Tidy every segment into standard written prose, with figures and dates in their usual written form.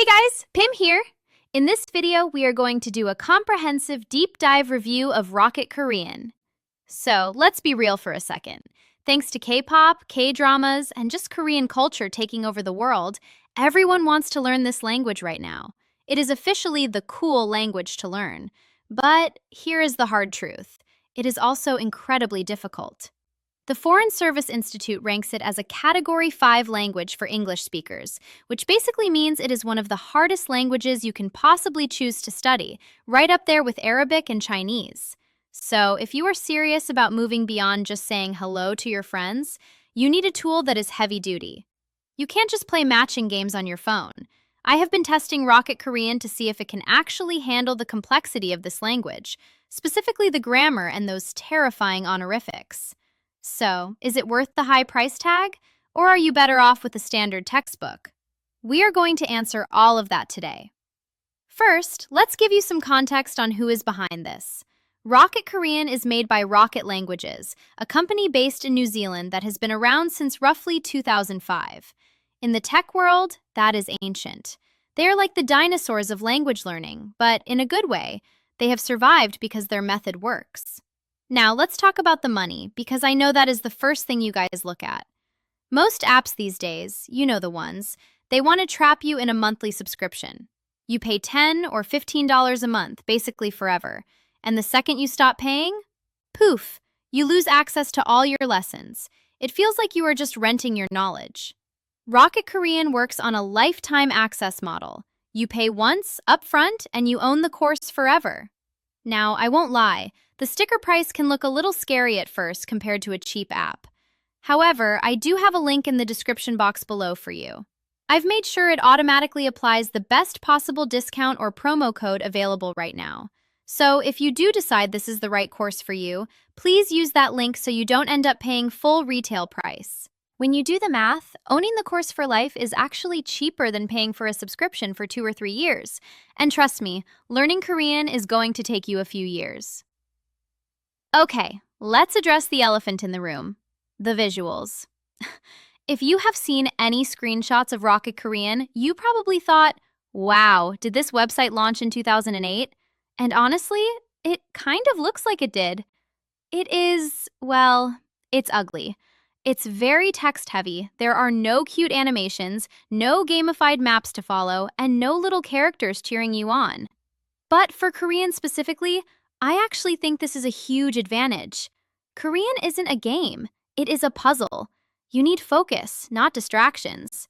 Hey guys, Pim here. In this video, we are going to do a comprehensive deep dive review of Rocket Korean. So let's be real for a second. Thanks to K-pop, K-dramas, and just Korean culture taking over the world, everyone wants to learn this language right now. It is officially the cool language to learn. But here is the hard truth. It is also incredibly difficult. The Foreign Service Institute ranks it as a Category 5 language for English speakers, which basically means it is one of the hardest languages you can possibly choose to study, right up there with Arabic and Chinese. So, if you are serious about moving beyond just saying hello to your friends, you need a tool that is heavy-duty. You can't just play matching games on your phone. I have been testing Rocket Korean to see if it can actually handle the complexity of this language, specifically the grammar and those terrifying honorifics. So, is it worth the high price tag, or are you better off with a standard textbook? We are going to answer all of that today. First, let's give you some context on who is behind this. Rocket Korean is made by Rocket Languages, a company based in New Zealand that has been around since roughly 2005. In the tech world, that is ancient. They are like the dinosaurs of language learning, but in a good way. They have survived because their method works. Now, let's talk about the money, because I know that is the first thing you guys look at. Most apps these days, you know the ones, they want to trap you in a monthly subscription. You pay $10 or $15 a month, basically forever. And the second you stop paying, poof, you lose access to all your lessons. It feels like you are just renting your knowledge. Rocket Korean works on a lifetime access model. You pay once, upfront, and you own the course forever. Now, I won't lie, the sticker price can look a little scary at first compared to a cheap app. However, I do have a link in the description box below for you. I've made sure it automatically applies the best possible discount or promo code available right now. So if you do decide this is the right course for you, please use that link so you don't end up paying full retail price. When you do the math, owning the course for life is actually cheaper than paying for a subscription for 2 or 3 years. And trust me, learning Korean is going to take you a few years. Okay, let's address the elephant in the room, the visuals. If you have seen any screenshots of Rocket Korean, you probably thought, wow, did this website launch in 2008? And honestly, it kind of looks like it did. It is, well, it's ugly. It's very text-heavy, there are no cute animations, no gamified maps to follow, and no little characters cheering you on. But for Korean specifically, I actually think this is a huge advantage. Korean isn't a game, it is a puzzle. You need focus, not distractions.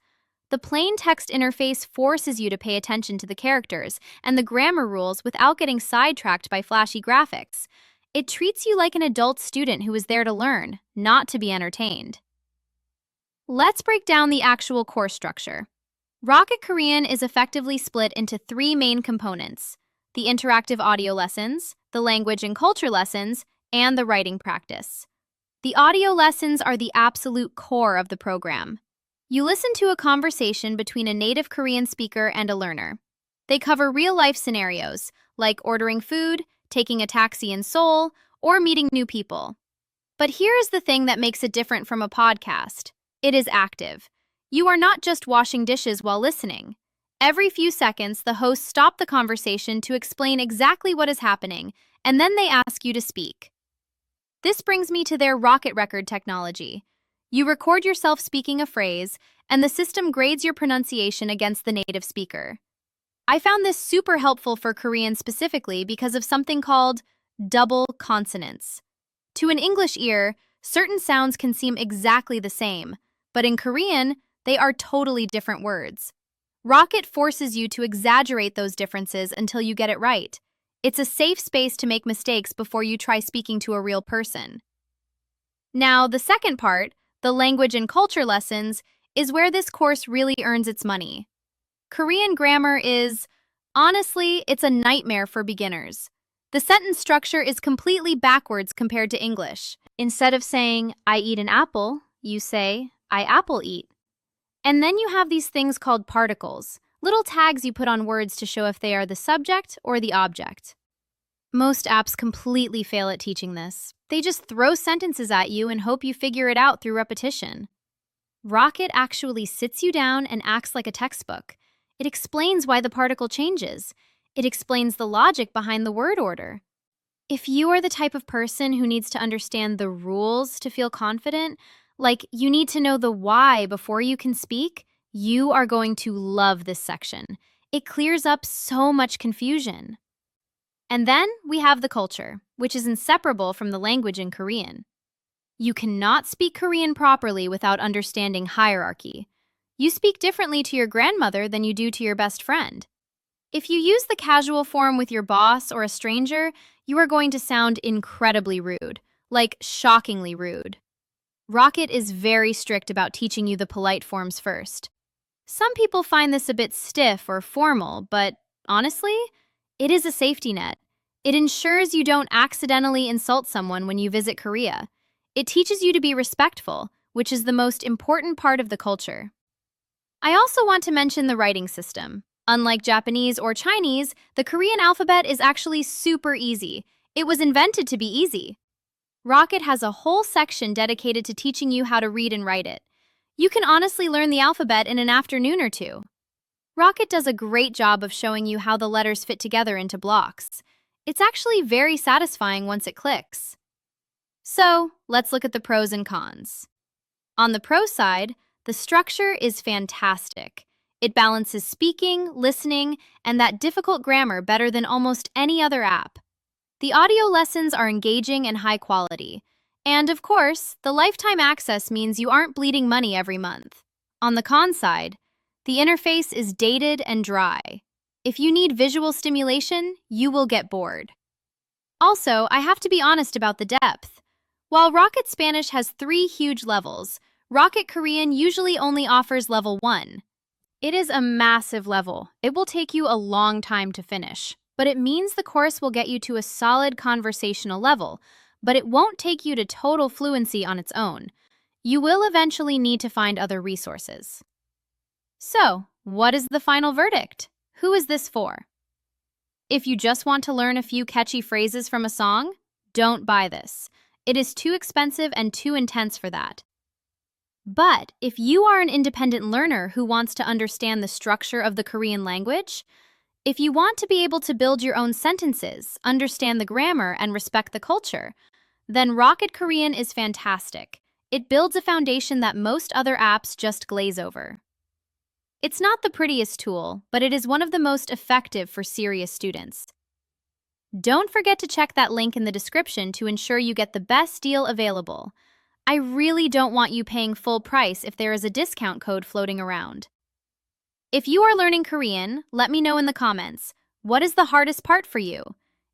The plain text interface forces you to pay attention to the characters and the grammar rules without getting sidetracked by flashy graphics. It treats you like an adult student who is there to learn, not to be entertained. Let's break down the actual course structure. Rocket Korean is effectively split into 3 main components: the interactive audio lessons, the language and culture lessons, and the writing practice. The audio lessons are the absolute core of the program. You listen to a conversation between a native Korean speaker and a learner. They cover real-life scenarios, like ordering food, taking a taxi in Seoul, or meeting new people. But here is the thing that makes it different from a podcast. It is active. You are not just washing dishes while listening. Every few seconds, the hosts stop the conversation to explain exactly what is happening, and then they ask you to speak. This brings me to their Rocket Record technology. You record yourself speaking a phrase, and the system grades your pronunciation against the native speaker. I found this super helpful for Korean specifically because of something called double consonants. To an English ear, certain sounds can seem exactly the same, but in Korean, they are totally different words. Rocket forces you to exaggerate those differences until you get it right. It's a safe space to make mistakes before you try speaking to a real person. Now, the second part, the language and culture lessons, is where this course really earns its money. Korean grammar is, honestly, it's a nightmare for beginners. The sentence structure is completely backwards compared to English. Instead of saying, I eat an apple, you say, I apple eat. And then you have these things called particles, little tags you put on words to show if they are the subject or the object. Most apps completely fail at teaching this. They just throw sentences at you and hope you figure it out through repetition. Rocket actually sits you down and acts like a textbook. It explains why the particle changes. It explains the logic behind the word order. If you are the type of person who needs to understand the rules to feel confident, like you need to know the why before you can speak, you are going to love this section. It clears up so much confusion. And then we have the culture, which is inseparable from the language in Korean. You cannot speak Korean properly without understanding hierarchy. You speak differently to your grandmother than you do to your best friend. If you use the casual form with your boss or a stranger, you are going to sound incredibly rude, like shockingly rude. Rocket is very strict about teaching you the polite forms first. Some people find this a bit stiff or formal, but honestly, it is a safety net. It ensures you don't accidentally insult someone when you visit Korea. It teaches you to be respectful, which is the most important part of the culture. I also want to mention the writing system. Unlike Japanese or Chinese, the Korean alphabet is actually super easy. It was invented to be easy. Rocket has a whole section dedicated to teaching you how to read and write it. You can honestly learn the alphabet in an afternoon or two. Rocket does a great job of showing you how the letters fit together into blocks. It's actually very satisfying once it clicks. So, let's look at the pros and cons. On the pro side, the structure is fantastic. It balances speaking, listening, and that difficult grammar better than almost any other app. The audio lessons are engaging and high quality. And of course, the lifetime access means you aren't bleeding money every month. On the con side, the interface is dated and dry. If you need visual stimulation, you will get bored. Also, I have to be honest about the depth. While Rocket Spanish has 3 huge levels, Rocket Korean usually only offers level 1. It is a massive level. It will take you a long time to finish, but it means the course will get you to a solid conversational level, but it won't take you to total fluency on its own. You will eventually need to find other resources. So, what is the final verdict? Who is this for? If you just want to learn a few catchy phrases from a song, don't buy this. It is too expensive and too intense for that. But if you are an independent learner who wants to understand the structure of the Korean language, if you want to be able to build your own sentences, understand the grammar, and respect the culture, then Rocket Korean is fantastic. It builds a foundation that most other apps just glaze over. It's not the prettiest tool, but it is one of the most effective for serious students. Don't forget to check that link in the description to ensure you get the best deal available. I really don't want you paying full price if there is a discount code floating around. If you are learning Korean, let me know in the comments. What is the hardest part for you?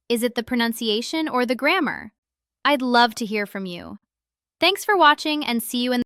Is it the pronunciation or the grammar? I'd love to hear from you. Thanks for watching and see you in